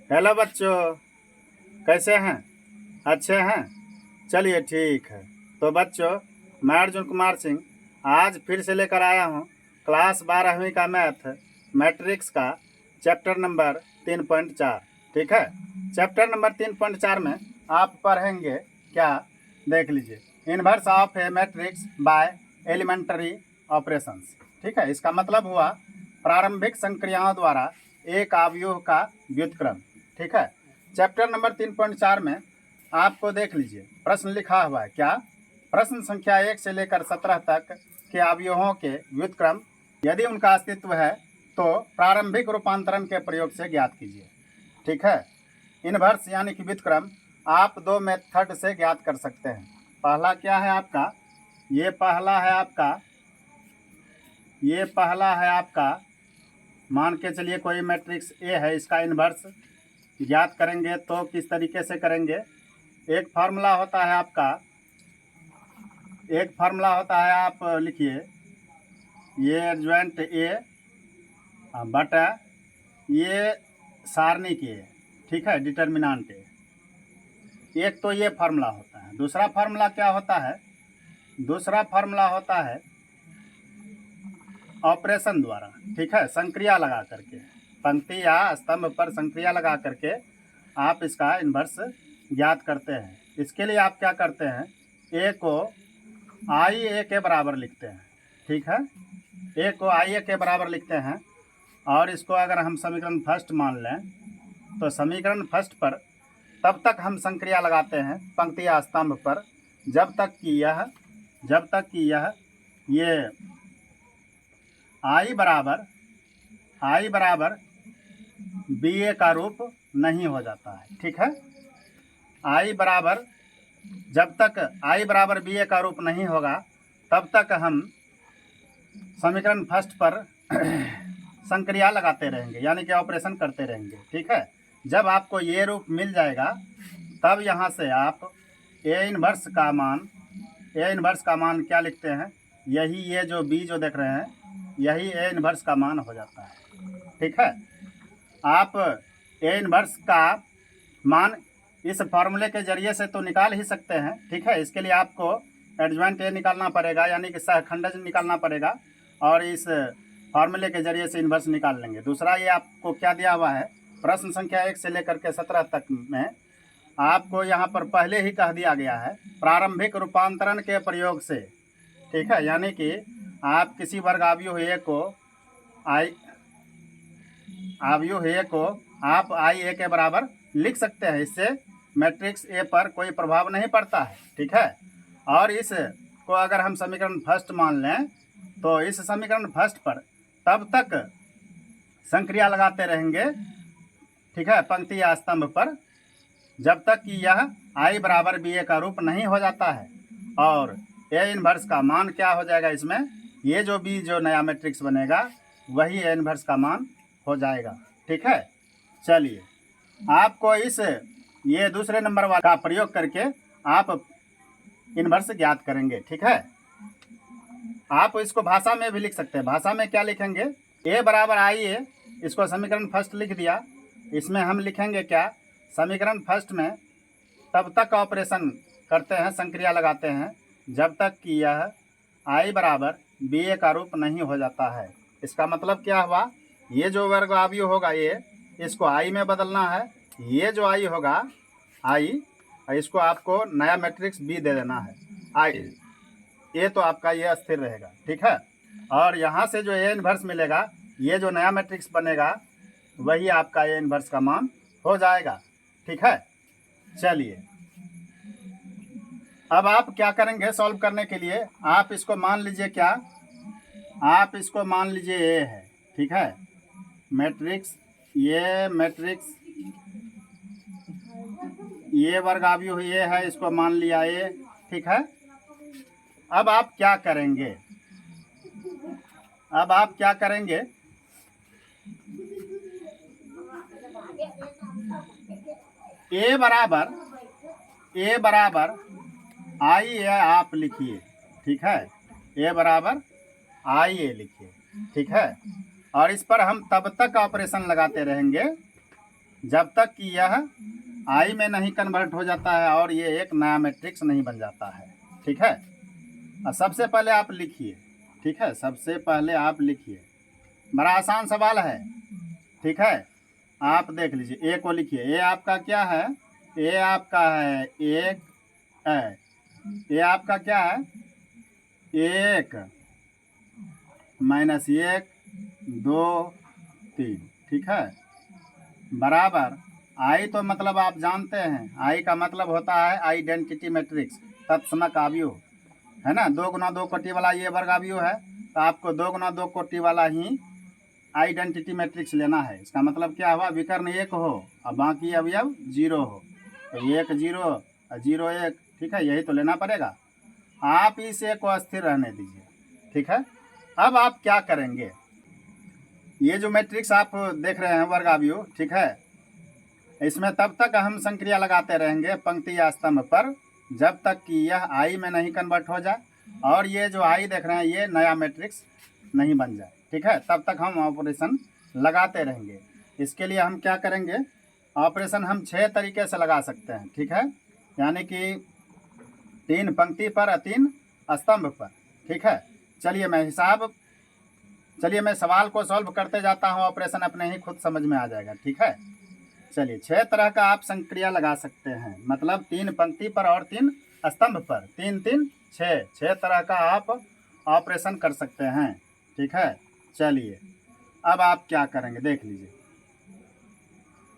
Hello बच्चों, कैसे हैं? अच्छे हैं। चलिए ठीक है। तो बच्चों, मैं अर्जुन कुमार सिंह आज फिर से लेकर आया हूँ क्लास 12वीं का मैट्रिक्स का चैप्टर नंबर 3.4। ठीक है। चैप्टर नंबर 3.4 में आप पढ़ेंगे क्या, देख लीजिए। Inverse of a matrix by elementary operations. ठीक है, इसका मतलब हुआ प्रारंभिक संक्रियाओं द्वारा एक अवयव का व्युत्क्रम। ठीक है। चैप्टर नंबर 3.4 में आपको देख लीजिए प्रश्न लिखा हुआ है क्या, प्रश्न संख्या 1 से लेकर 17 तक के अवयवों के व्युत्क्रम यदि उनका अस्तित्व है तो प्रारंभिक रूपांतरण के प्रयोग से ज्ञात कीजिए। ठीक है। इनवर्स यानी कि व्युत्क्रम आप दो मेथड से ज्ञात कर सकते हैं। पहला क्या है आपका, ये पहला है आपका मान के चलिए कोई मैट्रिक्स ए है, इसका इन्वर्स ज्ञात करेंगे तो किस तरीके से करेंगे। एक फार्मूला होता है आप लिखिए, ये एडजॉइंट ए बटा ये सारणी के, ठीक है, डिटर्मिनेंट ए। एक तो ये फार्मूला होता है। दूसरा फार्मूला क्या होता है, दूसरा फार्मूला होता है ऑपरेशन द्वारा। ठीक है, संक्रिया लगा करके, पंक्ति या स्तंभ पर संक्रिया लगा करके आप इसका इन्वर्स ज्ञात करते हैं। इसके लिए आप क्या करते हैं, ए को आई ए के बराबर लिखते हैं। ठीक है, ए को आई ए के बराबर लिखते हैं और इसको अगर हम समीकरण फर्स्ट मान लें तो समीकरण फर्स्ट पर तब तक हम संक्रिया लगाते हैं पंक्ति या स्तंभ पर जब तक कि यह ये आई बराबर बी ए का रूप नहीं हो जाता है। ठीक है, जब तक आई बराबर बी ए का रूप नहीं होगा तब तक हम समीकरण फर्स्ट पर संक्रिया लगाते रहेंगे, यानी कि ऑपरेशन करते रहेंगे। ठीक है, जब आपको ये रूप मिल जाएगा तब यहाँ से आप ए इन्वर्स का मान क्या लिखते हैं, यही ये जो बी जो देख रहे हैं यही ए इन्वर्स का मान हो जाता है। ठीक है, आप ए इन्वर्स का मान इस फॉर्मूले के जरिए से तो निकाल ही सकते हैं। ठीक है, इसके लिए आपको एडजॉइंट ए निकालना पड़ेगा, यानी कि सहखंडज निकालना पड़ेगा और इस फॉर्मूले के जरिए से इन्वर्स निकाल लेंगे। दूसरा ये आपको क्या दिया हुआ है, प्रश्न संख्या 1 से लेकर के 17 तक में आपको यहाँ पर पहले ही कह दिया गया है प्रारंभिक रूपांतरण के प्रयोग से। ठीक है, यानी कि आप किसी वर्ग अवयव ए को आप आई ए के बराबर लिख सकते हैं। इससे मैट्रिक्स ए पर कोई प्रभाव नहीं पड़ता है। ठीक है, और इस को अगर हम समीकरण फर्स्ट मान लें तो इस समीकरण फर्स्ट पर तब तक संक्रिया लगाते रहेंगे, ठीक है, पंक्ति या स्तंभ पर जब तक कि यह आई बराबर बी ए का रूप नहीं हो जाता है और ए इन्वर्स का मान क्या हो जाएगा, इसमें ये जो बी जो नया मैट्रिक्स बनेगा वही ए इन्वर्स का मान हो जाएगा। ठीक है, चलिए आपको ये दूसरे नंबर वाला का प्रयोग करके आप इन्वर्स ज्ञात करेंगे। ठीक है, आप इसको भाषा में भी लिख सकते हैं। भाषा में क्या लिखेंगे, ए बराबर आई ए, इसको समीकरण फर्स्ट लिख दिया। इसमें हम लिखेंगे क्या, समीकरण फर्स्ट में तब तक ऑपरेशन करते हैं, संक्रिया लगाते हैं जब तक कि यह आई बराबर बी ए का रूप नहीं हो जाता है। इसका मतलब क्या हुआ, ये जो वर्ग अवयव होगा ये, इसको आई में बदलना है। ये जो आई होगा आई, इसको आपको नया मैट्रिक्स बी दे देना है आई, ये तो आपका ये स्थिर रहेगा। ठीक है, और यहाँ से जो ए इन्वर्स मिलेगा, ये जो नया मैट्रिक्स बनेगा वही आपका ए इन्वर्स का मान हो जाएगा। ठीक है, चलिए अब आप क्या करेंगे सॉल्व करने के लिए, आप इसको मान लीजिए क्या, आप इसको मान लीजिए ए है। ठीक है, ये वर्ग अवयव ये है, इसको मान लिया ए। ठीक है, अब आप क्या करेंगे, ए बराबर आई ए आप लिखिए। ठीक है, ए बराबर आई ए लिखिए। ठीक है, और इस पर हम तब तक ऑपरेशन लगाते रहेंगे जब तक कि यह आई में नहीं कन्वर्ट हो जाता है और ये एक नया मैट्रिक्स नहीं बन जाता है। ठीक है, सबसे पहले आप लिखिए। ठीक है, सबसे पहले आप लिखिए, बड़ा आसान सवाल है। ठीक है, आप देख लीजिए, ए को लिखिए। ए आपका क्या है? ए आपका है एक है। ए आपका क्या है? एक माइनस एक, दो, तीन। ठीक है, बराबर आई तो मतलब आप जानते हैं, आई का मतलब होता है आइडेंटिटी मैट्रिक्स, तत्समक आव्यूह, है ना। 2 गुना 2 कोटि वाला ये वर्ग आव्यूह है, तो आपको 2 गुना 2 कोटि वाला ही आइडेंटिटी मैट्रिक्स लेना है। इसका मतलब क्या हुआ? विकर्ण एक हो और बाकी अवयव 0 हो, तो 1 0 और 0 1। ठीक है, यही तो लेना पड़ेगा। आप इस एक को अस्थिर रहने दीजिए। ठीक है, अब आप क्या करेंगे? ये जो मैट्रिक्स आप देख रहे हैं वर्ग आव्यूह, ठीक है, इसमें तब तक हम संक्रिया लगाते रहेंगे पंक्ति या स्तंभ पर जब तक कि यह आई में नहीं कन्वर्ट हो जाए और ये जो आई देख रहे हैं ये नया मैट्रिक्स नहीं बन जाए। ठीक है, तब तक हम ऑपरेशन लगाते रहेंगे। इसके लिए हम क्या करेंगे? ऑपरेशन हम 6 तरीके से लगा सकते हैं। ठीक है, यानी कि 3 पंक्ति पर और 3 स्तंभ पर। ठीक है, चलिए मैं सवाल को सॉल्व करते जाता हूँ, ऑपरेशन अपने ही खुद समझ में आ जाएगा। ठीक है, चलिए 6 तरह का आप संक्रिया लगा सकते हैं, मतलब 3 पंक्ति पर और 3 स्तंभ पर, 3 3 6 तरह का आप ऑपरेशन कर सकते हैं। ठीक है, चलिए अब आप क्या करेंगे देख लीजिए।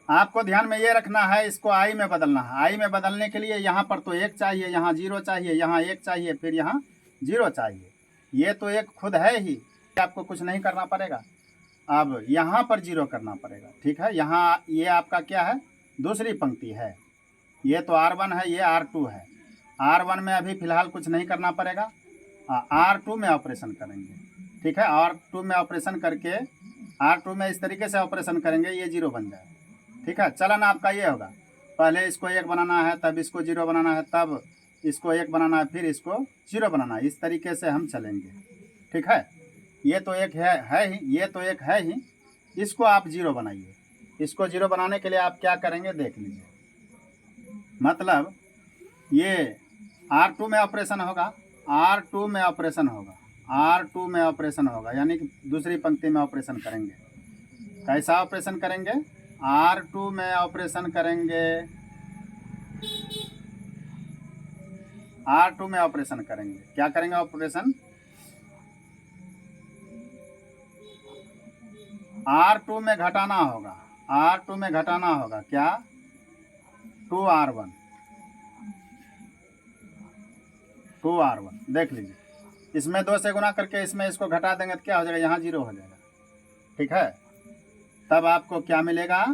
आपको ध्यान में ये रखना है, इसको आई में बदलना है। आई में बदलने के लिए यहाँ पर तो 1 चाहिए, यहाँ 0 चाहिए, यहाँ 1 चाहिए, फिर यहाँ 0 चाहिए। ये तो एक खुद है ही, आपको कुछ नहीं करना पड़ेगा। अब यहाँ पर 0 करना पड़ेगा। ठीक है, यहाँ ये आपका क्या है? दूसरी पंक्ति है। ये तो R1 है, ये R2 है। R1 में अभी फ़िलहाल कुछ नहीं करना पड़ेगा, R2 में ऑपरेशन करेंगे। ठीक है, R2 में ऑपरेशन करके R2 में इस तरीके से ऑपरेशन करेंगे, ये 0 बन जाए। ठीक है, चलन आपका ये होगा, पहले इसको 1 बनाना है, तब इसको 0 बनाना है, तब इसको 1 बनाना है, फिर इसको 0 बनाना है। इस तरीके से हम चलेंगे। ठीक है, ये तो एक है ही, ये तो एक है ही, इसको आप 0 बनाइए। इसको 0 बनाने के लिए आप क्या करेंगे देख लीजिए। मतलब ये R2 में ऑपरेशन होगा, R2 में ऑपरेशन होगा, R2 में ऑपरेशन होगा, यानी कि दूसरी पंक्ति में ऑपरेशन करेंगे। कैसा ऑपरेशन करेंगे? R2 में ऑपरेशन करेंगे, R2 में ऑपरेशन करेंगे। क्या करेंगे ऑपरेशन? R2 में घटाना होगा, R2 में घटाना होगा क्या? 2R1 देख लीजिए, इसमें 2 से गुना करके इसमें इसको घटा देंगे तो क्या हो जाएगा? यहाँ 0 हो जाएगा। ठीक है, तब आपको क्या मिलेगा?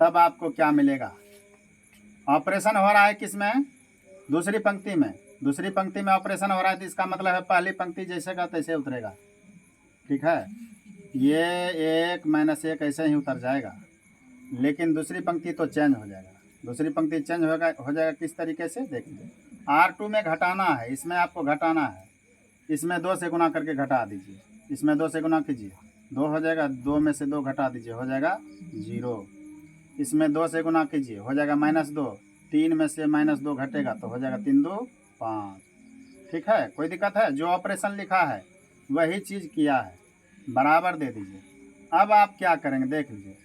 तब आपको क्या मिलेगा? ऑपरेशन हो रहा है किसमें? दूसरी पंक्ति में। दूसरी पंक्ति में ऑपरेशन हो रहा है, तो इसका मतलब है पहली पंक्ति जैसे का तैसे उतरेगा। ठीक है, ये 1 माइनस 1 ऐसे ही उतर जाएगा, लेकिन दूसरी पंक्ति तो चेंज हो जाएगा। दूसरी पंक्ति चेंज हो जाएगा किस तरीके से देख लीजिए। R2 में घटाना है, इसमें आपको घटाना है, इसमें 2 से गुना करके घटा दीजिए, इसमें 2 से गुना कीजिए, 2 हो जाएगा, 2 में से 2 घटा दीजिए, हो जाएगा 0। इसमें 2 से गुना कीजिए, हो जाएगा -2, 3 में से -2 घटेगा तो हो जाएगा 3 2 5। ठीक है, कोई दिक्कत है? जो ऑपरेशन लिखा है वही चीज़ किया है, बराबर दे दीजिए। अब आप क्या करेंगे देख लीजिए।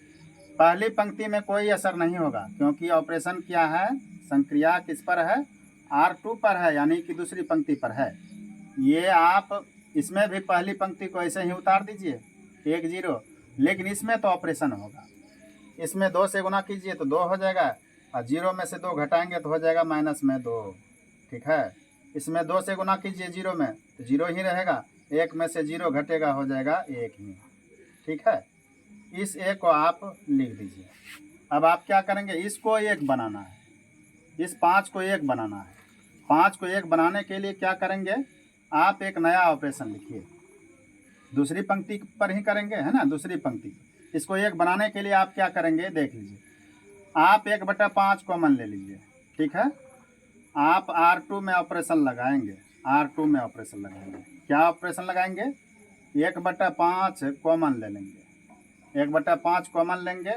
पहली पंक्ति में कोई असर नहीं होगा, क्योंकि ऑपरेशन क्या है? संक्रिया किस पर है? R2 पर है, यानी कि दूसरी पंक्ति पर है। ये आप इसमें भी पहली पंक्ति को ऐसे ही उतार दीजिए, 1 0, लेकिन इसमें तो ऑपरेशन होगा। इसमें 2 से गुना कीजिए तो 2 हो जाएगा, और 0 में से 2 घटाएंगे तो हो जाएगा -2। ठीक है, इसमें 2 से गुना कीजिए 0 में तो 0 ही रहेगा, 1 में से 0 घटेगा, हो जाएगा 1 ही। ठीक है, इस 1 को आप लिख दीजिए। अब आप क्या करेंगे? इसको 1 बनाना है, इस 5 को 1 बनाना है। 5 को 1 बनाने के लिए क्या करेंगे? आप एक नया ऑपरेशन लिखिए, दूसरी पंक्ति पर ही करेंगे, है ना, दूसरी पंक्ति। इसको 1 बनाने के लिए आप क्या करेंगे देख लीजिए। आप 1/5 कॉमन ले लीजिए। ठीक है, आप R2 में ऑपरेशन लगाएंगे, R2 में ऑपरेशन लगाएंगे। क्या ऑपरेशन लगाएंगे? 1/5 कॉमन ले लेंगे, 1/5 कॉमन लेंगे,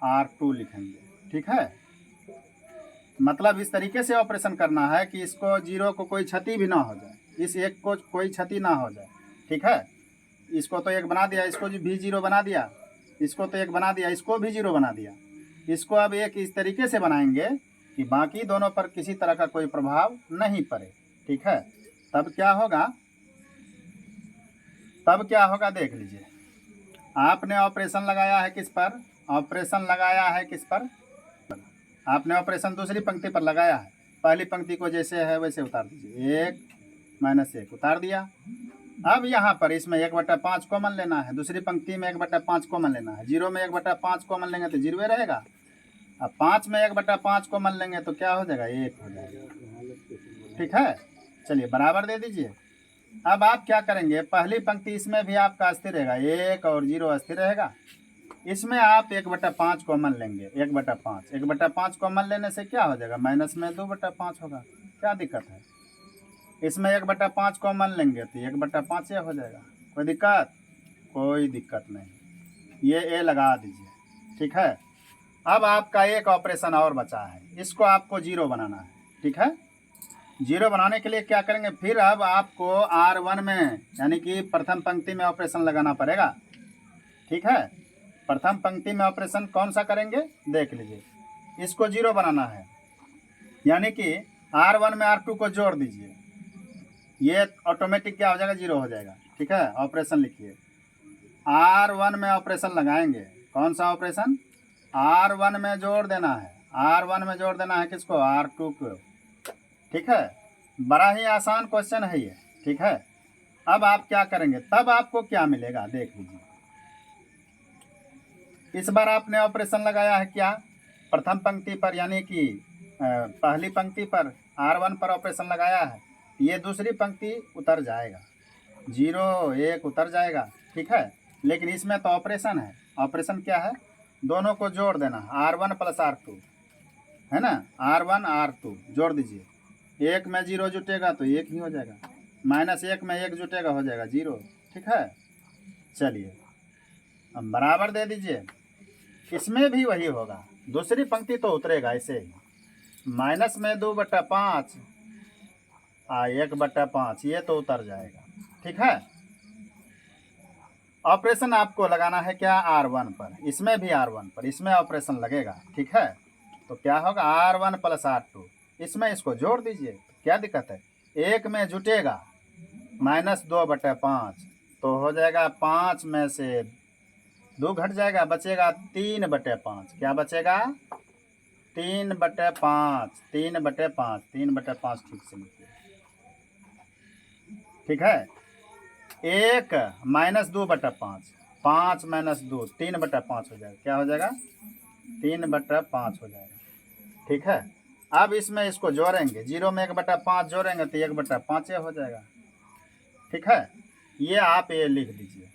R2 लिखेंगे, ठीक है। मतलब इस तरीके से ऑपरेशन करना है कि इसको जीरो को कोई क्षति भी ना हो जाए, इस एक को कोई क्षति ना हो जाए, ठीक है। इसको तो 1 बना दिया, इसको भी 0 बना दिया, इसको तो 1 बना दिया, इसको भी 0 बना दिया। इसको अब एक इस तरीके से बनाएंगे कि बाकी दोनों पर किसी तरह का कोई प्रभाव नहीं पड़े, ठीक है। तब क्या होगा देख लीजिए। आपने ऑपरेशन लगाया है किस पर? ऑपरेशन लगाया है किस पर? आपने ऑपरेशन दूसरी पंक्ति पर लगाया है। पहली पंक्ति को जैसे है वैसे उतार दीजिए, 1 - 1 उतार दिया। अब यहाँ पर इसमें 1/5 कॉमन लेना है, दूसरी पंक्ति में 1/5 कॉमन लेना है। 0 में 1/5 कॉमन लेंगे तो 0 रहेगा। अब 5 में 1/5 कॉमन लेंगे तो क्या हो जाएगा? 1 हो जाएगा, ठीक है। चलिए बराबर दे दीजिए। अब आप क्या करेंगे, पहली पंक्ति इसमें भी आपका स्थिर रहेगा, 1 और 0 स्थिर रहेगा। इसमें आप 1/5 कॉमन लेंगे, 1/5 कॉमन लेने से क्या हो जाएगा? माइनस में 2/5 होगा, क्या दिक्कत है? इसमें 1/5 कॉमन लेंगे तो 1/5 हो जाएगा। कोई दिक्कत? कोई दिक्कत नहीं, ये ए लगा दीजिए, ठीक है। अब आपका एक ऑपरेशन और बचा है, इसको आपको 0 बनाना है, ठीक है। 0 बनाने के लिए क्या करेंगे, फिर अब आपको R1 में यानी कि प्रथम पंक्ति में ऑपरेशन लगाना पड़ेगा, ठीक है। प्रथम पंक्ति में ऑपरेशन कौन सा करेंगे देख लीजिए। इसको 0 बनाना है, यानी कि R1 में R2 को जोड़ दीजिए, ये ऑटोमेटिक क्या हो जाएगा? 0 हो जाएगा, ठीक है। ऑपरेशन लिखिए, R1 में ऑपरेशन लगाएंगे। कौन सा ऑपरेशन? R1 में जोड़ देना है, R1 में जोड़ देना है किसको? R2 को, ठीक है। बड़ा ही आसान क्वेश्चन है ये, ठीक है। अब आप क्या करेंगे, तब आपको क्या मिलेगा देख लीजिए। इस बार आपने ऑपरेशन लगाया है क्या? प्रथम पंक्ति पर, यानी कि पहली पंक्ति पर R1 पर ऑपरेशन लगाया है। ये दूसरी पंक्ति उतर जाएगा, 0 1 उतर जाएगा, ठीक है। लेकिन इसमें तो ऑपरेशन है। ऑपरेशन क्या है? दोनों को जोड़ देना, R1 + R2 है ना। R1 R2 जोड़ दीजिए, 1 में 0 जुटेगा तो 1 ही हो जाएगा, -1 में 1 जुटेगा हो जाएगा 0, ठीक है। चलिए अब बराबर दे दीजिए। इसमें भी वही होगा, दूसरी पंक्ति तो उतरेगा ऐसे ही, माइनस में 2/5 1/5 ये तो उतर जाएगा, ठीक है। ऑपरेशन आपको लगाना है क्या? R1 पर, इसमें भी R1 पर, इसमें ऑपरेशन लगेगा, ठीक है। तो क्या होगा? R1 + R2, इसमें इसको जोड़ दीजिए, क्या दिक्कत है? 1 में जुटेगा -2/5 तो हो जाएगा 5 में से 2 घट जाएगा, बचेगा 3/5। क्या बचेगा? 3/5 3/5 ठीक से लिखिए, ठीक है। 1 - 2/5, 5 - 2 3/5 हो जाएगा, क्या हो जाएगा? 3/5 हो जाएगा, ठीक है। अब इसमें इसको जोड़ेंगे, 0 में 1/5 जोड़ेंगे तो 1/5 हो जाएगा, ठीक है। ये आप ये लिख दीजिए।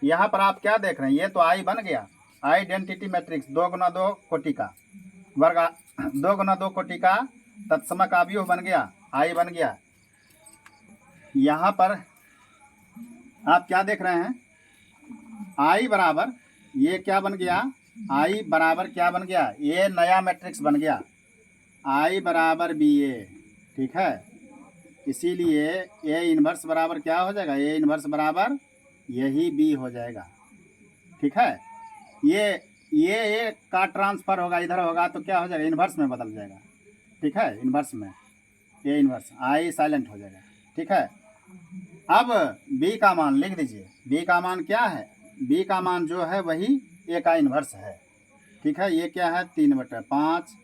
यहाँ पर आप क्या देख रहे हैं, ये तो आई बन गया, आइडेंटिटी मैट्रिक्स 2 × 2 कोटि का वर्ग, 2 × 2 कोटि का तत्समक अवयव बन गया, आई बन गया। यहाँ पर आप क्या देख रहे हैं, आई बराबर ये क्या बन गया? आई बराबर क्या बन गया? ये नया मैट्रिक्स बन गया, आई बराबर BA, ठीक है। इसीलिए A इन्वर्स बराबर क्या हो जाएगा? A इन्वर्स बराबर यही B हो जाएगा, ठीक है। ये का ट्रांसफर होगा इधर होगा तो क्या हो जाएगा? इन्वर्स में बदल जाएगा, ठीक है। इन्वर्स में A इन्वर्स, आई साइलेंट हो जाएगा, ठीक है। अब B का मान लिख दीजिए। B का मान क्या है? B का मान जो है वही A का इन्वर्स है, ठीक है। ये क्या है? 3/5,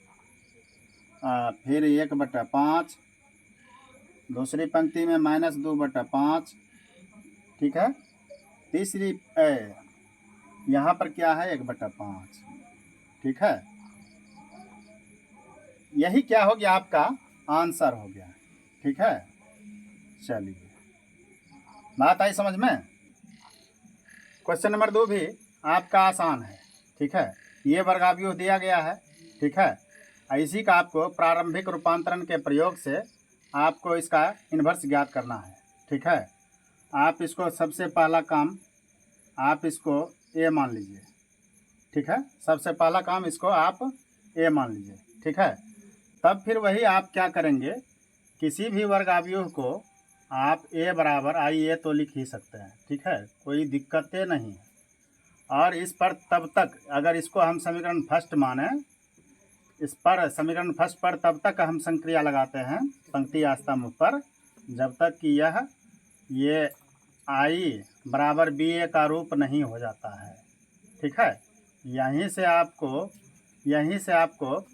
फिर 1/5, दूसरी पंक्ति में -2/5, ठीक है। तीसरी यहाँ पर क्या है? 1/5, ठीक है। यही क्या हो गया? आपका आंसर हो गया, ठीक है। चलिए बात आई समझ में। क्वेश्चन नंबर 2 भी आपका आसान है, ठीक है। ये वर्गावयव दिया गया है, ठीक है। इसी का आपको प्रारंभिक रूपांतरण के प्रयोग से आपको इसका इन्वर्स ज्ञात करना है, ठीक है। आप इसको सबसे पहला काम, आप इसको ए मान लीजिए, ठीक है। सबसे पहला काम इसको आप ए मान लीजिए, ठीक है। तब फिर वही आप क्या करेंगे, किसी भी वर्ग अवयव को आप ए बराबर आई ए तो लिख ही सकते हैं, ठीक है, कोई दिक्कतें नहीं है। और इस पर तब तक, अगर इसको हम समीकरण फर्स्ट माने, इस पर समीकरण फर्स्ट पर तब तक हम संक्रिया लगाते हैं पंक्ति स्तंभ पर, जब तक कि ये आई बराबर बी ए का रूप नहीं हो जाता है, ठीक है। यहीं से आपको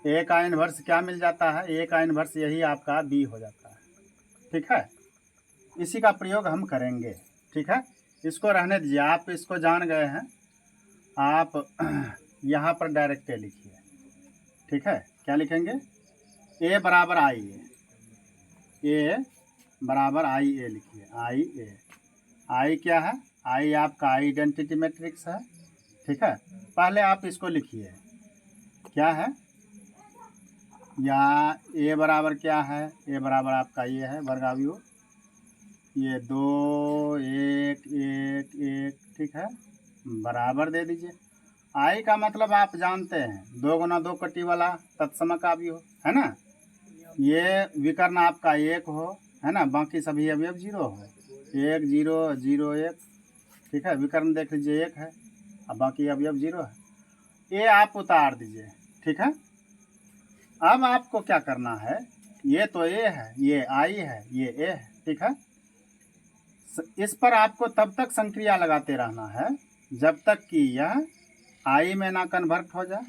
ए का इन्वर्स क्या मिल जाता है, ए का इन्वर्स यही आपका बी हो जाता है, ठीक है। इसी का प्रयोग हम करेंगे, ठीक है। इसको रहने दीजिए, आप इसको जान गए हैं, आप यहाँ पर डायरेक्ट लिखिए, ठीक है। क्या लिखेंगे, ए बराबर आई ए बराबर आई ए लिखिए, आई ए। आई क्या है, आई आपका आइडेंटिटी मैट्रिक्स है, ठीक है। पहले आप इसको लिखिए, क्या है, या ए बराबर क्या है, ए बराबर आपका ये है वर्ग अवयव, ये 2 1 1 1, ठीक है, बराबर दे दीजिए। आई का मतलब आप जानते हैं, 2 गुना 2 कटी वाला तत्समक अवयव है ना। ये विकर्ण आपका 1 हो, है ना, बाकी सभी अवयव 0 हो, 1 0 0 1, ठीक है। विकर्ण देख लीजिए 1 है, अब बाकी अवयव 0 है। ये आप उतार दीजिए, ठीक है। अब आपको क्या करना है, ये तो ए है, ये आई है, ये ए है, ठीक है। इस पर आपको तब तक संक्रिया लगाते रहना है जब तक कि यह आई में ना कन्वर्ट हो जाए,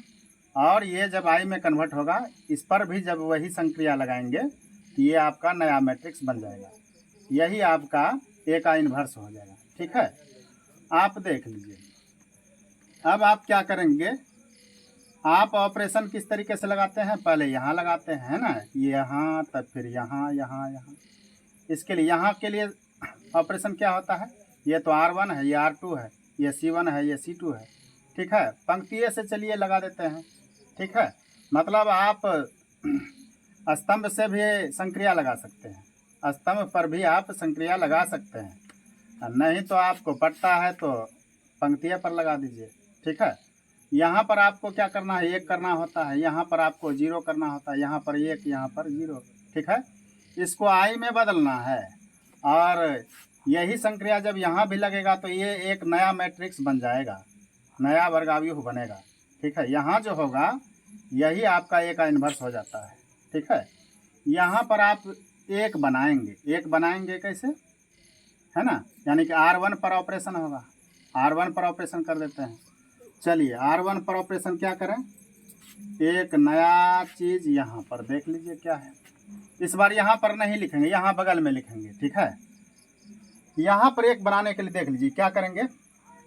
और ये जब आई में कन्वर्ट होगा, इस पर भी जब वही संक्रिया लगाएंगे तो ये आपका नया मैट्रिक्स बन जाएगा, यही आपका ए का इन्वर्स हो जाएगा, ठीक है। आप देख लीजिए, अब आप क्या करेंगे, आप ऑपरेशन किस तरीके से लगाते हैं, पहले यहाँ लगाते हैं ना, यहाँ, तब फिर यहाँ यहाँ यहाँ। इसके लिए यहाँ के लिए ऑपरेशन क्या होता है, ये तो R1 है, ये R2 है, ये C1 है, ये C2 है, ठीक है। पंक्तिये से चलिए लगा देते हैं, ठीक है। मतलब आप स्तंभ से भी संक्रिया लगा सकते हैं, स्तंभ पर भी आप संक्रिया लगा सकते हैं, नहीं तो आपको पड़ता है तो पंक्तिये पर लगा दीजिए, ठीक है। यहाँ पर आपको क्या करना है, 1 करना होता है, यहाँ पर आपको 0 करना होता है, यहाँ पर 1, यहाँ पर 0, ठीक है। इसको आई में बदलना है, और यही संक्रिया जब यहाँ भी लगेगा तो ये एक नया मैट्रिक्स बन जाएगा, नया वर्ग अवयव बनेगा, ठीक है। यहाँ जो होगा यही आपका ए का इन्वर्स हो जाता है, ठीक है। यहाँ पर आप एक बनाएंगे कैसे, है ना, यानी कि R1 पर ऑपरेशन होगा, R1 पर ऑपरेशन कर देते हैं। चलिए R1 पर ऑपरेशन क्या करें, एक नया चीज़ यहाँ पर देख लीजिए क्या है। इस बार यहाँ पर नहीं लिखेंगे, यहाँ बगल में लिखेंगे, ठीक है। यहाँ पर एक बनाने के लिए देख लीजिए क्या करेंगे,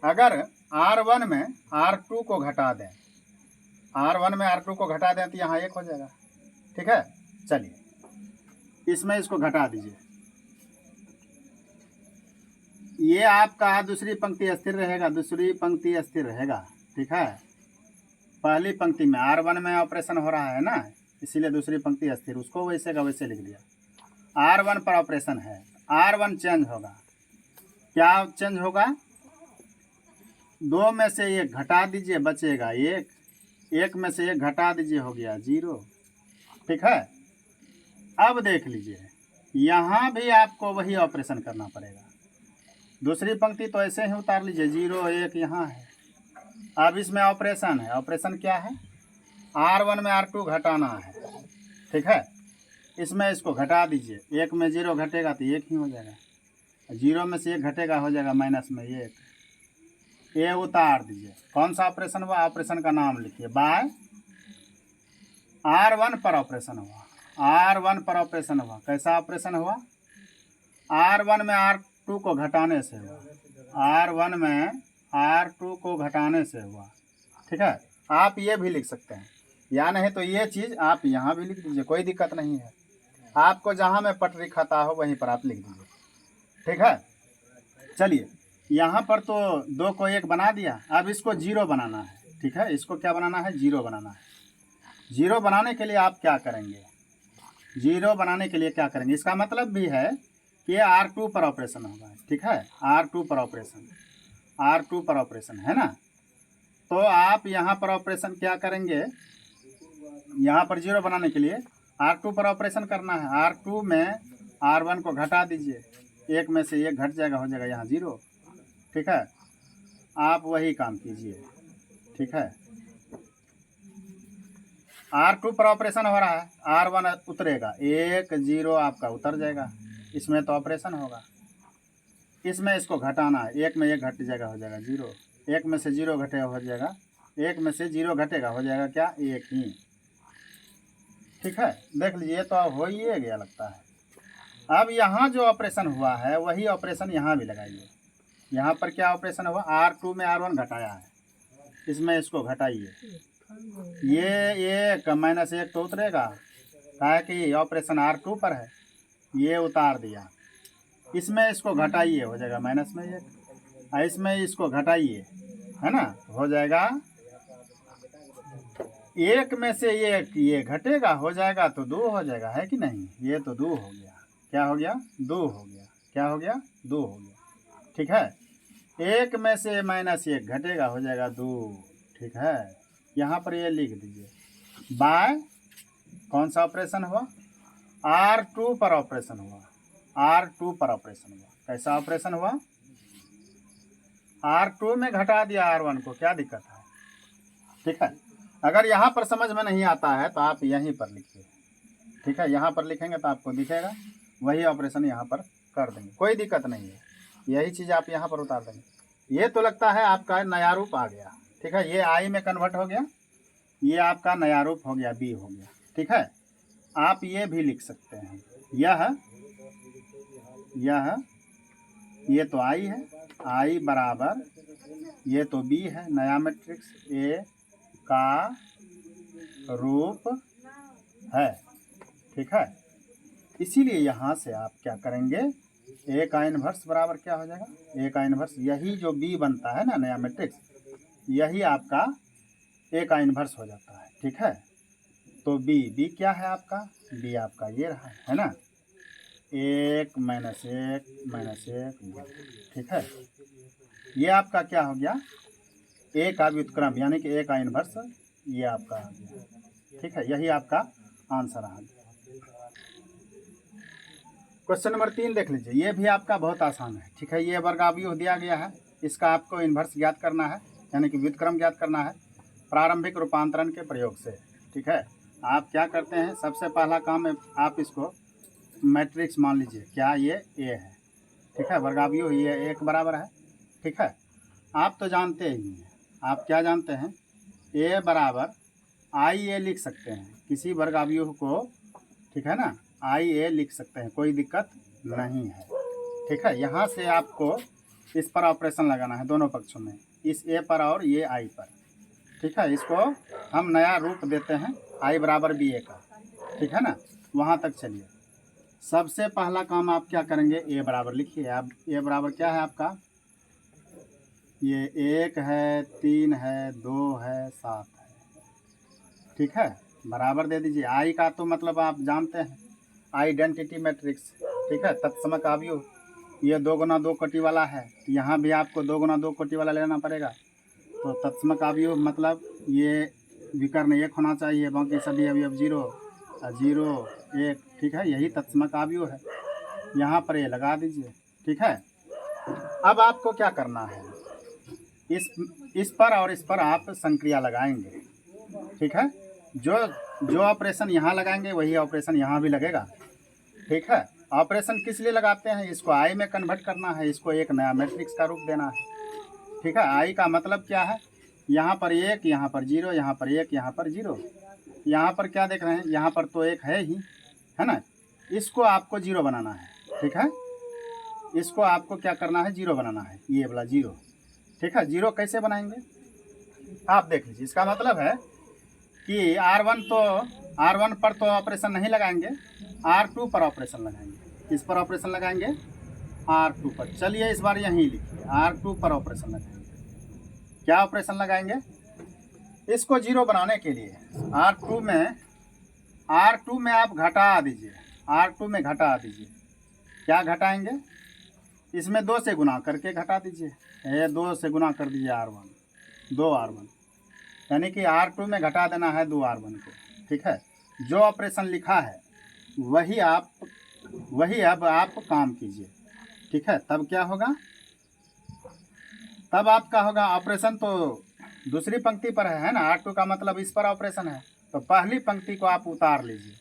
अगर R1 में R2 को घटा दें, R1 में R2 को घटा दें तो यहाँ 1 हो जाएगा, ठीक है। चलिए इसमें इसको घटा दीजिए, ये आपका दूसरी पंक्ति स्थिर रहेगा, दूसरी पंक्ति स्थिर रहेगा, ठीक है। पहली पंक्ति में R1 में ऑपरेशन हो रहा है ना, इसीलिए दूसरी पंक्ति अस्थिर, उसको वैसे का वैसे लिख दिया। R1 पर ऑपरेशन है, R1 चेंज होगा, क्या चेंज होगा, 2 में से 1 घटा दीजिए, बचेगा 1, 1 में से 1 घटा दीजिए, हो गया 0, ठीक है। अब देख लीजिए, यहाँ भी आपको वही ऑपरेशन करना पड़ेगा, दूसरी पंक्ति तो ऐसे ही उतार लीजिए, 0 1 यहाँ है। अब इसमें ऑपरेशन है, ऑपरेशन क्या है, R1 में R2 घटाना है, ठीक है। इसमें इसको घटा दीजिए, 1 में 0 घटेगा तो 1 ही हो जाएगा, 0 में से 1 घटेगा हो जाएगा माइनस में 1, ये उतार दीजिए। कौन सा ऑपरेशन हुआ, ऑपरेशन का नाम लिखिए, बाय R1 पर ऑपरेशन हुआ, R1 पर ऑपरेशन हुआ। कैसा ऑपरेशन हुआ, R1 में R2 को घटाने से हुआ, R1 में R2 को घटाने से हुआ, ठीक है। आप ये भी लिख सकते हैं, या नहीं तो ये चीज़ आप यहाँ भी लिख दीजिए, कोई दिक्कत नहीं है, आपको जहाँ में पटरी खाता हो वहीं पर आप लिख दीजिए, ठीक है। चलिए यहाँ पर तो 2 को 1 बना दिया, अब इसको 0 बनाना है, ठीक है। इसको क्या बनाना है, 0 बनाना है। 0 बनाने के लिए आप क्या करेंगे, 0 बनाने के लिए क्या करेंगे, इसका मतलब भी है कि R2 पर ऑपरेशन होगा, ठीक है, R2 पर ऑपरेशन। R2 पर ऑपरेशन है ना। तो आप यहाँ पर ऑपरेशन क्या करेंगे, यहाँ पर 0 बनाने के लिए R2 पर ऑपरेशन करना है। R2 में R1 को घटा दीजिए, एक में से एक घट जाएगा, हो जाएगा यहाँ 0। ठीक है, आप वही काम कीजिए। ठीक है, R2 पर ऑपरेशन हो रहा है, R1 उतरेगा, 1 0 आपका उतर जाएगा, इसमें तो ऑपरेशन होगा। इसमें इसको घटाना है, एक में एक घट जाएगा, हो जाएगा 0। एक में से 0 घटेगा, हो जाएगा, एक में से 0 घटेगा, हो जाएगा क्या, 1 ही। ठीक है, देख लीजिए, तो हो ही गया लगता है। अब यहाँ जो ऑपरेशन हुआ है वही ऑपरेशन यहाँ भी लगाइए। यहाँ पर क्या ऑपरेशन हुआ, R2 में R1 घटाया है, इसमें इसको घटाइए, ये 1 -1 तो उतरेगा, कहा कि ऑपरेशन R2 पर है, ये उतार दिया। इसमें इसको घटाइए, हो जाएगा -1, इसमें इसको घटाइए, है ना, हो जाएगा 1 में से 1 ये घटेगा, हो जाएगा तो 2 हो जाएगा, है कि नहीं। ये तो 2 हो गया, क्या हो गया, 2 हो गया, क्या हो गया, 2 हो गया। ठीक है, 1 में से -1 घटेगा, हो जाएगा 2। ठीक है, यहाँ पर ये लिख दीजिए, बाय कौन सा ऑपरेशन हुआ, R2 पर ऑपरेशन हुआ, R2 पर ऑपरेशन हुआ। कैसा ऑपरेशन हुआ, R2 में घटा दिया R1 को, क्या दिक्कत है। ठीक है, अगर यहाँ पर समझ में नहीं आता है तो आप यहीं पर लिखिए। ठीक है, यहाँ पर लिखेंगे तो आपको दिखेगा, वही ऑपरेशन यहाँ पर कर देंगे, कोई दिक्कत नहीं है। यही चीज़ आप यहाँ पर उतार देंगे। ये तो लगता है आपका नया रूप आ गया। ठीक है, ये I में कन्वर्ट हो गया, ये आपका नया रूप हो गया, B हो गया। ठीक है, आप ये भी लिख सकते हैं, ये तो I है, I बराबर ये तो B है, नया मैट्रिक्स A का रूप है। ठीक है, इसीलिए यहाँ से आप क्या करेंगे, A का इन्वर्स बराबर क्या हो जाएगा, A का इन्वर्स, यही जो B बनता है ना नया मैट्रिक्स, यही आपका A का इन्वर्स हो जाता है। ठीक है, तो B क्या है आपका, B आपका ये रहा है ना, 1 -1 -1। ठीक है, ये आपका क्या हो गया, A का व्युत्क्रम, यानी कि A का इन्वर्स, ये आपका आ गया। ठीक है, यही आपका आंसर आ गया। क्वेश्चन नंबर 3 देख लीजिए, ये भी आपका बहुत आसान है। ठीक है, ये वर्गावयव दिया गया है, इसका आपको इन्वर्स ज्ञात करना है, यानी कि व्युत्क्रम ज्ञात करना है प्रारंभिक रूपांतरण के प्रयोग से। ठीक है, आप क्या करते हैं, सबसे पहला काम है आप इसको मैट्रिक्स मान लीजिए, क्या ये A है। ठीक है, वर्गावयव ये 1 बराबर है। ठीक है, आप तो जानते ही हैं, आप क्या जानते हैं, A बराबर IA लिख सकते हैं किसी वर्गावयव को। ठीक है ना, IA लिख सकते हैं, कोई दिक्कत नहीं है। ठीक है, यहाँ से आपको इस पर ऑपरेशन लगाना है दोनों पक्षों में, इस A पर और ये I पर। ठीक है, इसको हम नया रूप देते हैं I बराबर BA का। ठीक है ना, वहाँ तक चलिए। सबसे पहला काम आप क्या करेंगे, A बराबर लिखिए। आप A बराबर क्या है आपका, ये 1 है, 3 है, 2 है, 7 है। ठीक है, बराबर दे दीजिए। I का तो मतलब आप जानते हैं, आइडेंटिटी मैट्रिक्स। ठीक है, तत्समक अवयव, ये 2 गुना 2 कोटि वाला है, यहाँ भी आपको 2 गुना 2 कोटि वाला लेना पड़ेगा। तो तत्समक अवयव मतलब ये विकर्ण 1 होना चाहिए, बाकी सभी अवयव 0 0 1। ठीक है, यही तत्समक अवयव है, यहाँ पर ये लगा दीजिए। ठीक है, अब आपको क्या करना है, इस पर और इस पर आप संक्रिया लगाएंगे। ठीक है, जो ऑपरेशन यहाँ लगाएंगे वही ऑपरेशन यहाँ भी लगेगा। ठीक है, ऑपरेशन किस लिए लगाते हैं, इसको I में कन्वर्ट करना है, इसको एक नया मैट्रिक्स का रूप देना है। ठीक है, I का मतलब क्या है, यहाँ पर 1, यहाँ पर 0, यहाँ पर 1, यहाँ पर 0। यहाँ पर क्या देख रहे हैं, यहाँ पर तो 1 है ही, है ना, इसको आपको 0 बनाना है। ठीक है, इसको आपको क्या करना है, 0 बनाना है, ये वाला 0। ठीक है, 0 कैसे बनाएंगे आप देख लीजिए। इसका मतलब है कि R1 पर तो ऑपरेशन नहीं लगाएंगे, R2 पर ऑपरेशन लगाएंगे। इस पर ऑपरेशन लगाएंगे, R2 पर। चलिए इस बार यहीं लिखिए, R2 पर ऑपरेशन लगाएंगे। क्या ऑपरेशन लगाएंगे, इसको 0 बनाने के लिए R2 में आप घटा दीजिए, R2 में घटा दीजिए। क्या घटाएंगे, इसमें 2 से गुना करके घटा दीजिए, ये 2 से गुना कर दीजिए R1, 2R1, यानी कि R2 में घटा देना है 2R1 को। ठीक है, जो ऑपरेशन लिखा है वही अब आप काम कीजिए। ठीक है, तब क्या होगा, तब आपका होगा ऑपरेशन तो दूसरी पंक्ति पर है ना, R2 का मतलब इस पर ऑपरेशन है, तो पहली पंक्ति को आप उतार लीजिए,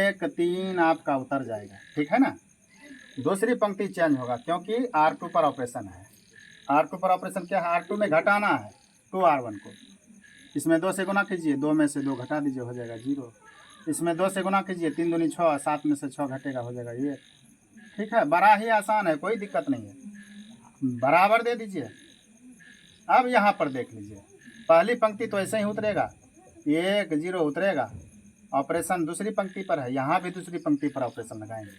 1 3 आपका उतर जाएगा। ठीक है ना, दूसरी पंक्ति चेंज होगा क्योंकि R2 पर ऑपरेशन है। R2 पर ऑपरेशन क्या है, R2 में घटाना है 2R1 को, इसमें 2 से गुना कीजिए, 2 में से 2 घटा दीजिए, हो जाएगा 0। इसमें 2 से गुना कीजिए, 3 दूनी 6, 7 में से 6 घटेगा, हो जाएगा ये। ठीक है, बड़ा ही आसान है, कोई दिक्कत नहीं है, बराबर दे दीजिए। अब यहाँ पर देख लीजिए, पहली पंक्ति तो ऐसे ही उतरेगा, 1 0 उतरेगा, ऑपरेशन दूसरी पंक्ति पर है, यहाँ भी दूसरी पंक्ति पर ऑपरेशन लगाएंगे।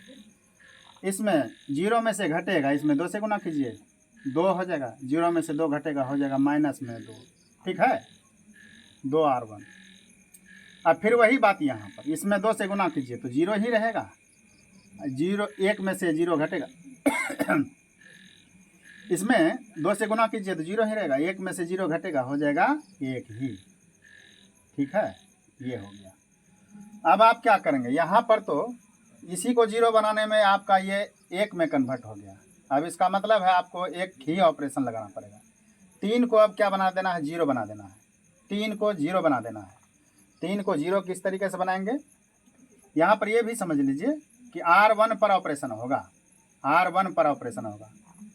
इसमें 0 में से घटेगा, इसमें 2 से गुना कीजिए, 2 हो जाएगा, 0 में से 2 घटेगा, हो जाएगा -2। ठीक है, 2R1। अब फिर वही बात यहाँ पर, इसमें 2 से गुना कीजिए तो 0 ही रहेगा, 0 1 में से 0 घटेगा इसमें 2 से गुना कीजिए तो 0 ही रहेगा, 1 में से 0 घटेगा, हो जाएगा 1 ही। ठीक है, ये हो गया। अब आप क्या करेंगे, यहाँ पर तो इसी को 0 बनाने में आपका ये 1 में कन्वर्ट हो गया। अब इसका मतलब है आपको एक ही ऑपरेशन लगाना पड़ेगा। 3 को अब क्या बना देना है, 0 बना देना है, 3 को 0 बना देना है। 3 को 0 किस तरीके से बनाएंगे, यहाँ पर ये भी समझ लीजिए कि R1 पर ऑपरेशन होगा, R1 पर ऑपरेशन होगा,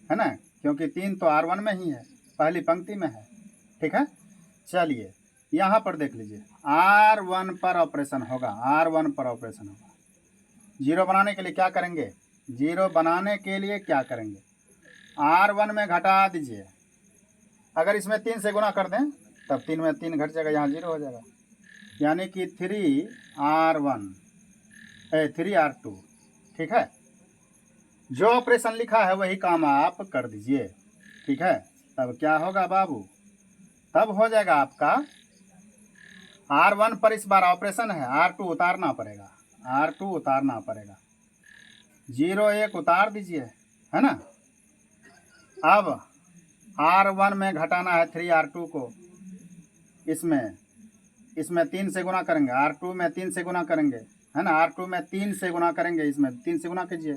है ना, क्योंकि 3 तो R1 में ही है, पहली पंक्ति में है। ठीक है, चलिए यहाँ पर देख लीजिए, R1 पर ऑपरेशन होगा, R1 पर ऑपरेशन होगा। 0 बनाने के लिए क्या करेंगे, 0 बनाने के लिए क्या करेंगे, R1 में घटा दीजिए, अगर इसमें 3 से गुना कर दें तब 3 में 3 घट जाएगा, यहाँ 0 हो जाएगा, यानी कि 3R2। ठीक है, जो ऑपरेशन लिखा है वही काम आप कर दीजिए। ठीक है, तब क्या होगा बाबू, तब हो जाएगा आपका R1 पर इस बार ऑपरेशन है, R2 उतारना पड़ेगा, R2 उतारना पड़ेगा, 0 1 उतार दीजिए, है ना। अब R1 में घटाना है 3R2 को, इसमें 3 से गुना करेंगे, R2 में 3 से गुना करेंगे, है ना, R2 में 3 से गुना करेंगे, इसमें 3 से गुना कीजिए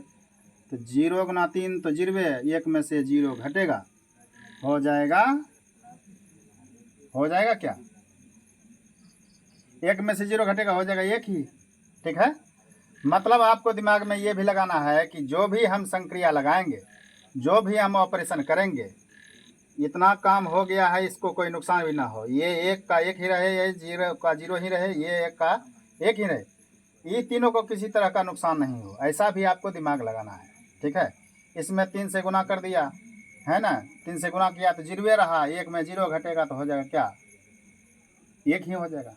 तो 0 गुना 3 तो 0, 1 में से 0 घटेगा, हो जाएगा क्या, 1 में से 0 घटेगा, हो जाएगा 1 ही। ठीक है, मतलब आपको दिमाग में ये भी लगाना है कि जो भी हम संक्रिया लगाएंगे, जो भी हम ऑपरेशन करेंगे, इतना काम हो गया है, इसको कोई नुकसान भी ना हो, ये 1 का 1 ही रहे, ये 0 का 0 ही रहे, ये 1 का 1 ही रहे, ये तीनों को किसी तरह का नुकसान नहीं हो, ऐसा भी आपको दिमाग लगाना है। ठीक है, इसमें 3 से गुना कर दिया, है ना, 3 से गुना किया तो 0 रहा, 1 में 0 घटेगा तो हो जाएगा क्या, 1 ही हो जाएगा।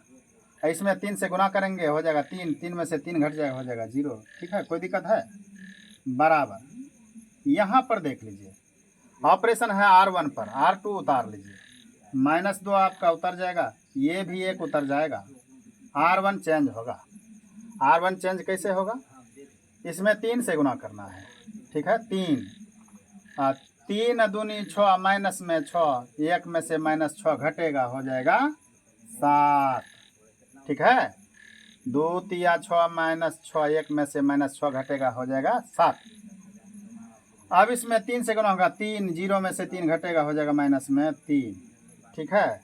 इसमें 3 से गुना करेंगे, हो जाएगा 3, 3 में से 3 घट जाएगा, हो जाएगा 0। ठीक है, कोई दिक्कत है, बराबर। यहाँ पर देख लीजिए, ऑपरेशन है R1 पर, R2 उतार लीजिए, -2 आपका उतर जाएगा, ये भी 1 उतर जाएगा, R1 चेंज होगा। R1 चेंज कैसे होगा, इसमें 3 से गुना करना है। ठीक है, 3 दूनी 6, माइनस में 6, 1 में से -6 घटेगा, हो जाएगा 7। ठीक है, 2 तिया 6 -6, 1 में से -6 घटेगा, हो जाएगा 7। अब इसमें 3 से गुना होगा, 3, 0 में से 3 घटेगा, हो जाएगा -3। ठीक है,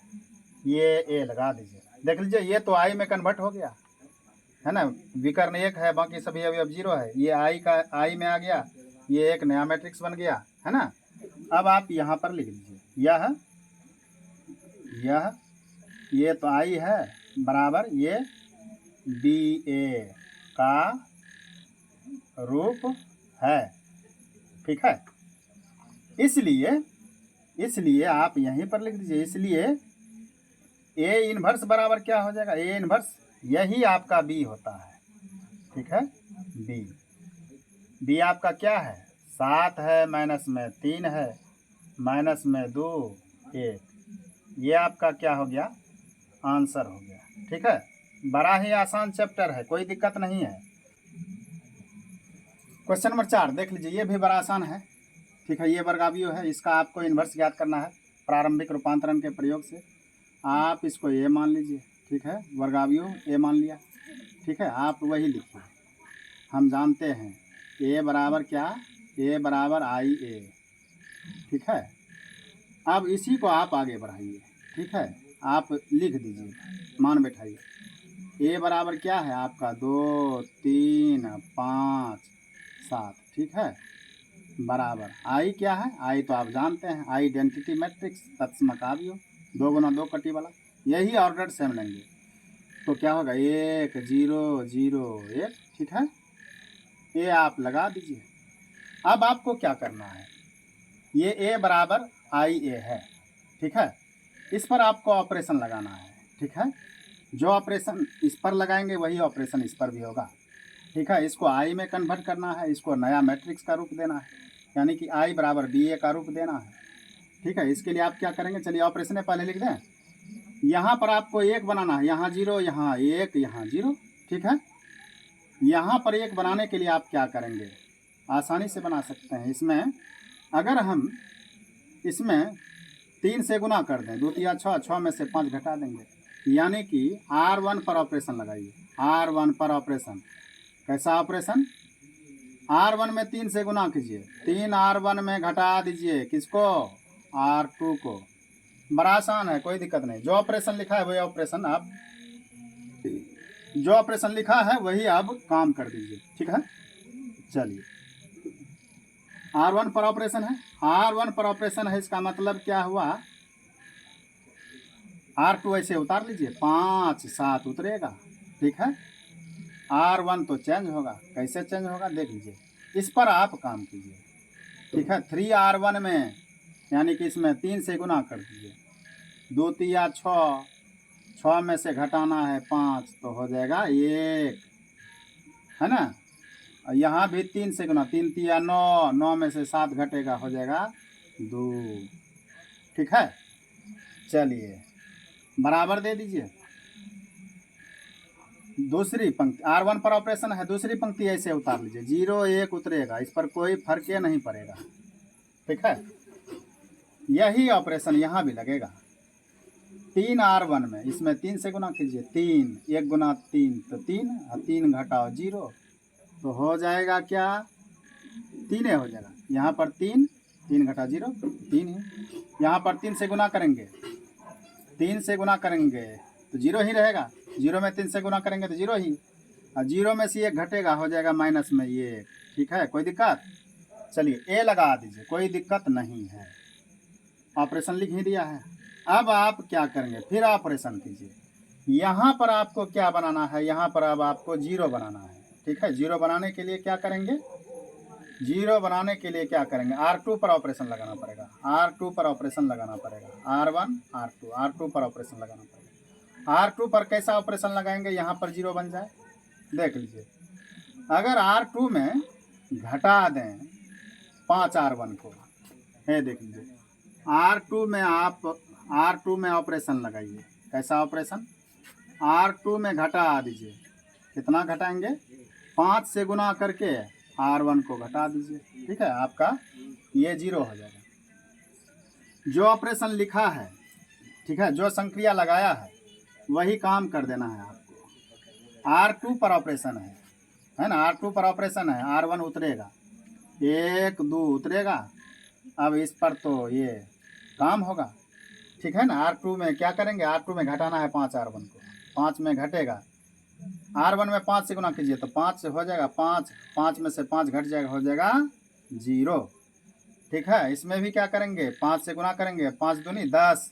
ये ए लगा दीजिए, देख लीजिए ये तो आई में कन्वर्ट हो गया, है ना, विकर्ण 1 है, बाकी सभी अवयव 0 है, ये आई में आ गया, ये एक नया मैट्रिक्स बन गया, है ना। अब आप यहाँ पर लिख लीजिए, ये तो आई है बराबर ये BA का रूप है। ठीक है, इसलिए आप यहीं पर लिख दीजिए, इसलिए A इन्वर्स बराबर क्या हो जाएगा, A इन्वर्स यही आपका B होता है। ठीक है, B आपका क्या है, 7 है, माइनस में 3 है, माइनस में 2 1, ये आपका क्या हो गया, आंसर हो गया। ठीक है, बड़ा ही आसान चैप्टर है, कोई दिक्कत नहीं है। क्वेश्चन नंबर 4 देख लीजिए, ये भी बड़ा आसान है। ठीक है, ये वर्गावयव है, इसका आपको इन्वर्स ज्ञात करना है प्रारंभिक रूपांतरण के प्रयोग से। आप इसको ए मान लीजिए, ठीक है, वर्गावयव ए मान लिया, ठीक है, आप वही लिखिए। हम जानते हैं ए बराबर क्या, ए बराबर आई ए, ठीक है। अब इसी को आप आगे बढ़ाइए, ठीक है, आप लिख दीजिए, मान बैठाइए। ए बराबर क्या है आपका 2 3 5 7, ठीक है, बराबर आई क्या है, आई तो आप जानते हैं, आई आइडेंटिटी मैट्रिक्स तत्समक अवयव 2 गुना 2 कटी वाला, यही ऑर्डर सेम लेंगे तो क्या होगा 1 0 0 1, ठीक है, ये आप लगा दीजिए। अब आपको क्या करना है, ये ए बराबर आई ए है, ठीक है, इस पर आपको ऑपरेशन लगाना है, ठीक है, जो ऑपरेशन इस पर लगाएंगे वही ऑपरेशन इस पर भी होगा, ठीक है। इसको आई में कन्वर्ट करना है, इसको नया मैट्रिक्स का रूप देना है, यानी कि आई बराबर बी ए का रूप देना है, ठीक है। इसके लिए आप क्या करेंगे, चलिए ऑपरेशन पहले लिख दें। यहाँ पर आपको 1 बनाना है, यहाँ 0, यहाँ 1, यहाँ 0, ठीक है। यहाँ पर 1 बनाने के लिए आप क्या करेंगे, आसानी से बना सकते हैं। इसमें अगर हम इसमें 3 से गुना कर दें, 2 3 6, 6 में से 5 घटा देंगे, यानी कि R1 पर ऑपरेशन लगाइए, R1 पर ऑपरेशन। कैसा ऑपरेशन, R1 में 3 से गुना कीजिए, 3 R1 में घटा दीजिए किसको, R2 को। बड़ा आसान है, कोई दिक्कत नहीं, जो ऑपरेशन लिखा है वही ऑपरेशन आप, जो ऑपरेशन लिखा है वही आप काम कर दीजिए, ठीक है। चलिए R1 पर ऑपरेशन है, R1 पर ऑपरेशन है, इसका मतलब क्या हुआ, R2 ऐसे उतार लीजिए, 5 7 उतरेगा, ठीक है। R1 तो चेंज होगा, कैसे चेंज होगा देख लीजिए, इस पर आप काम कीजिए, ठीक है। 3R1 में यानी कि इसमें 3 से गुना कर दीजिए, 2 3 6, 6 में से घटाना है 5 तो हो जाएगा 1, है ना। यहाँ भी 3 से गुना, 3 3 9, 9 में से 7 घटेगा हो जाएगा 2, ठीक है। चलिए बराबर दे दीजिए, दूसरी पंक्ति R1 पर ऑपरेशन है, दूसरी पंक्ति ऐसे उतार लीजिए, 0 1 उतरेगा, इस पर कोई फर्क नहीं पड़ेगा, ठीक है। यही ऑपरेशन यहाँ भी लगेगा, 3R1 में इसमें 3 से गुना कीजिए, 3 1 गुना 3 तो 3, 3 घटाओ 0 तो हो जाएगा क्या, 3 हो जाएगा, यहाँ पर 3 3 घटा 0 3 ही, यहाँ पर 3 से गुना करेंगे, 3 से गुना करेंगे तो 0 ही रहेगा, 0 में 3 से गुना करेंगे तो 0 ही, और 0 में से 1 घटेगा हो जाएगा माइनस में ये, ठीक है, कोई दिक्कत। चलिए ए लगा दीजिए, कोई दिक्कत नहीं है, ऑपरेशन लिख ही दिया है। अब आप क्या करेंगे, फिर ऑपरेशन कीजिए, यहाँ पर आपको क्या बनाना है, यहाँ पर अब आपको 0 बनाना है, ठीक है। 0 बनाने के लिए क्या करेंगे, 0 बनाने के लिए क्या करेंगे, R2 पर ऑपरेशन लगाना पड़ेगा, R2 पर ऑपरेशन लगाना पड़ेगा, R1 R2 पर ऑपरेशन लगाना पड़ेगा। R2 पर कैसा ऑपरेशन लगाएंगे, यहाँ पर 0 बन जाए, देख लीजिए, अगर R2 में घटा दें 5 R1 को, है देख लीजिए, R2 में आप R2 में ऑपरेशन लगाइए, कैसा ऑपरेशन, R2 में घटा दीजिए, कितना घटाएंगे, 5 से गुना करके R1 को घटा दीजिए, ठीक है, आपका ये 0 हो जाएगा। जो ऑपरेशन लिखा है, ठीक है, जो संक्रिया लगाया है वही काम कर देना है आपको। R2 पर ऑपरेशन है ना, R2 पर ऑपरेशन है, R1 उतरेगा, 1 2 उतरेगा, अब इस पर तो ये काम होगा, ठीक है ना। R2 में क्या करेंगे, R2 में घटाना है 5 R1 को, 5 में घटेगा, R1 में 5 से गुना कीजिए तो 5 से हो जाएगा, 5 में से 5 घट जाएगा, हो जाएगा 0, ठीक है। इसमें भी क्या करेंगे, 5 से गुना करेंगे, 5 दूनी 10,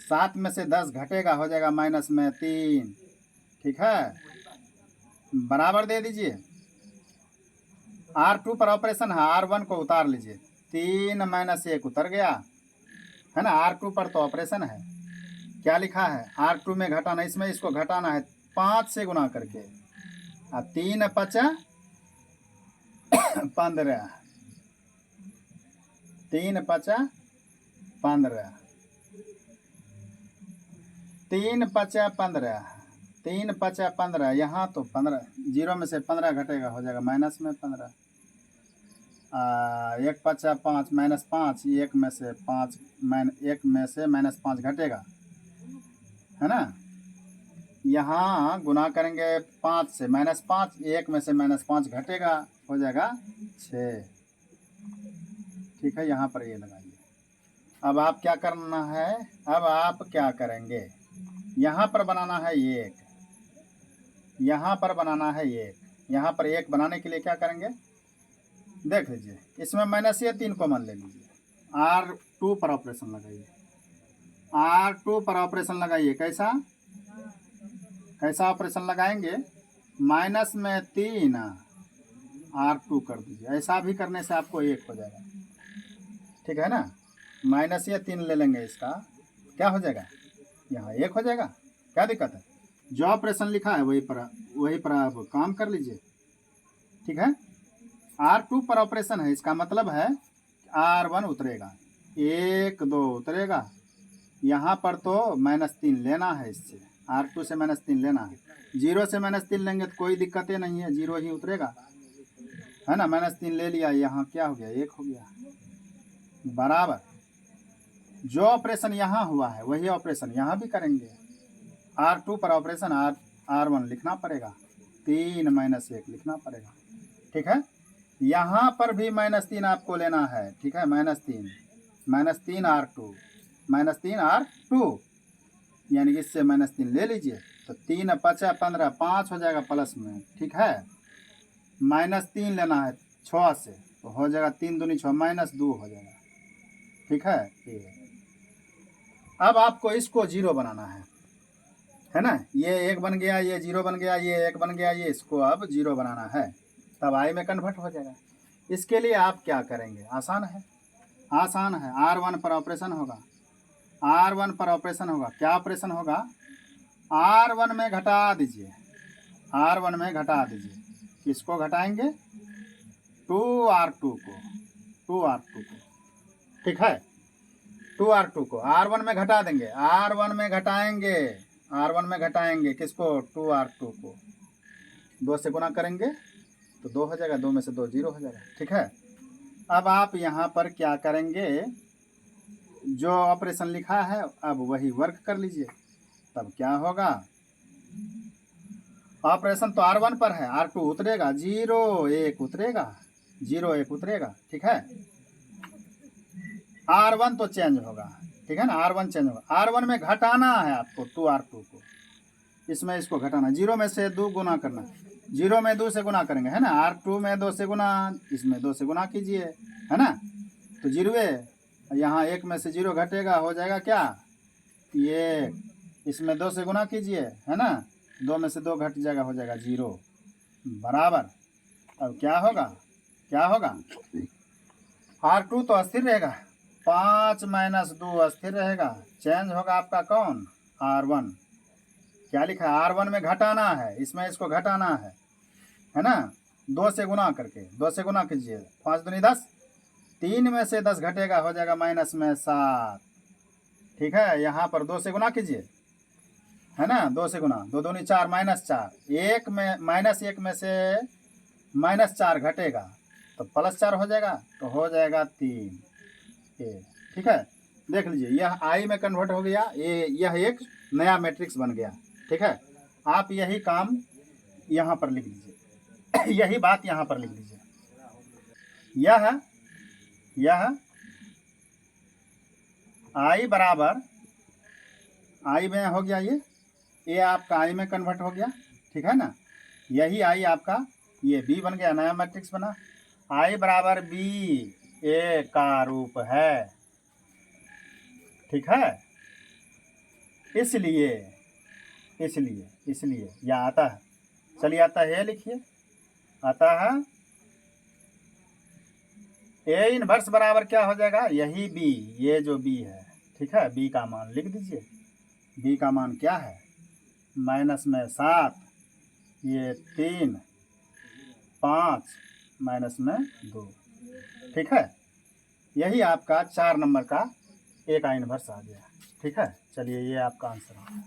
7 में से 10 घटेगा, हो जाएगा माइनस में 3, ठीक है, बराबर दे दीजिए। R2 पर ऑपरेशन है, R1 को उतार लीजिए, 3 माइनस 1 उतर गया, है ना। R2 पर तो ऑपरेशन है, क्या लिखा है, R2 में घटाना, इसमें इसको घटाना है 5 से गुना करके, 3 5 15, 3 5 15, 3 5 15, 3 5 15, यहाँ तो 15, 0 में से 15 घटेगा, हो जाएगा माइनस में 15, एक पचा 5 -5, एक में से 5 -5 घटेगा, है ना। यहाँ गुना करेंगे 5 से -5, एक में से -5 घटेगा, हो जाएगा 6। ठीक है, यहाँ पर ये लगाइए। अब आप क्या करना है, अब आप क्या करेंगे, यहाँ पर बनाना है 1, यहाँ पर बनाना है 1, यहाँ पर 1 बनाने के लिए क्या करेंगे, देख लीजिए, इसमें -3 कॉमन ले लीजिए, R2 पर ऑपरेशन लगाइए, R2 पर ऑपरेशन लगाइए। कैसा ऑपरेशन लगाएंगे, माइनस में 3 R2 कर दीजिए, ऐसा भी करने से आपको 1 हो जाएगा। ठीक है ना, -3 ले लेंगे, इसका क्या हो जाएगा, यहाँ 1 हो जाएगा। क्या दिक्कत है, जो ऑपरेशन लिखा है वही पर आप काम कर लीजिए। ठीक है, R2 पर ऑपरेशन है, इसका मतलब है R1 उतरेगा, 1 2 उतरेगा, यहाँ पर तो -3 लेना है, इससे R2 से -3 लेना है। 0 से -3 लेंगे तो कोई दिक्कत ही नहीं है, 0 ही उतरेगा, है ना। -3 ले लिया, यहाँ क्या हो गया, 1 हो गया, बराबर। जो ऑपरेशन यहाँ हुआ है वही ऑपरेशन यहाँ भी करेंगे। R2 पर ऑपरेशन R1 लिखना पड़ेगा, 3 -1 लिखना पड़ेगा। ठीक है, यहाँ पर भी -3 आपको लेना है। ठीक है, -3 R2, -3 R2, यानी कि इससे -3 ले लीजिए, तो 3 5 15, 5 हो जाएगा प्लस में। ठीक है, -3 लेना है 6 से, तो हो जाएगा 3 दूनी 6, -2 हो जाएगा। ठीक है, ये अब आपको इसको 0 बनाना है ना। ये 1 बन गया, ये 0 बन गया, ये 1 बन गया, ये इसको अब 0 बनाना है, तब I में कन्वर्ट हो जाएगा। इसके लिए आप क्या करेंगे, आसान है, R1 पर ऑपरेशन होगा, R1 पर ऑपरेशन होगा। क्या ऑपरेशन होगा, R1 में घटा दीजिए, R1 में घटा दीजिए, किसको घटाएंगे, 2R2 को। ठीक है, 2R2 को R1 में घटा देंगे, R1 में घटाएंगे किसको, 2R2 को, 2 से गुना करेंगे तो 2 हो जाएगा, 2 में से 2 0 हो जाएगा। ठीक है, अब आप यहाँ पर क्या करेंगे, जो ऑपरेशन लिखा है अब वही वर्क कर लीजिए, तब क्या होगा, ऑपरेशन तो R1 पर है, R2 उतरेगा, 0 1 उतरेगा, 0 1 उतरेगा। ठीक है, R1 तो चेंज होगा, ठीक है ना, R1 चेंज होगा। R1 में घटाना है आपको 2R2 को, इसमें इसको घटाना, 0 में से 2 गुना करना, 0 में 2 से गुना करेंगे, है ना, R2 में 2 से गुना, इसमें 2 से गुना कीजिए, है ना, तो 0, यहाँ 1 में से 0 घटेगा, हो जाएगा क्या, ये, इसमें 2 से गुना कीजिए, है ना, 2 में से 2 घट जाएगा, हो जाएगा 0, बराबर। अब क्या होगा, R2 तो अस्थिर रहेगा, 5 - 2 अस्थिर रहेगा, चेंज होगा आपका कौन, R1। क्या लिखा है, R1 में घटाना है, इसमें इसको घटाना है ना, 2 से गुना करके, 2 से गुना कीजिए, 5 दूनी 10, 3 में से 10 घटेगा, हो जाएगा -7। ठीक है, यहाँ पर 2 से गुना कीजिए, है ना, 2 से गुना, 2 दूनी 4, -4, 1 में -1 में से -4 घटेगा तो +4 हो जाएगा, तो हो जाएगा 3। ठीक है, देख लीजिए, यह I में कन्वर्ट हो गया, यह एक नया मैट्रिक्स बन गया। ठीक है, आप यही काम यहाँ पर लिख लीजिए यही बात यहाँ पर लिख लीजिए, यह I बराबर, I में हो गया, ये आपका I में कन्वर्ट हो गया। ठीक है ना, यही I आपका ये B बन गया, नया मैट्रिक्स बना, I बराबर B A का रूप है। ठीक है, इसलिए यह आता है, चलिए आता है, लिखिए, आता है A इनवर्स बराबर क्या हो जाएगा, यही B, ये जो B है। ठीक है, B का मान लिख दीजिए, B का मान क्या है, -7, ये 3, 5, -2। ठीक है, यही आपका 4 नंबर का A का इनवर्स आ गया। ठीक है, चलिए, ये आपका आंसर है।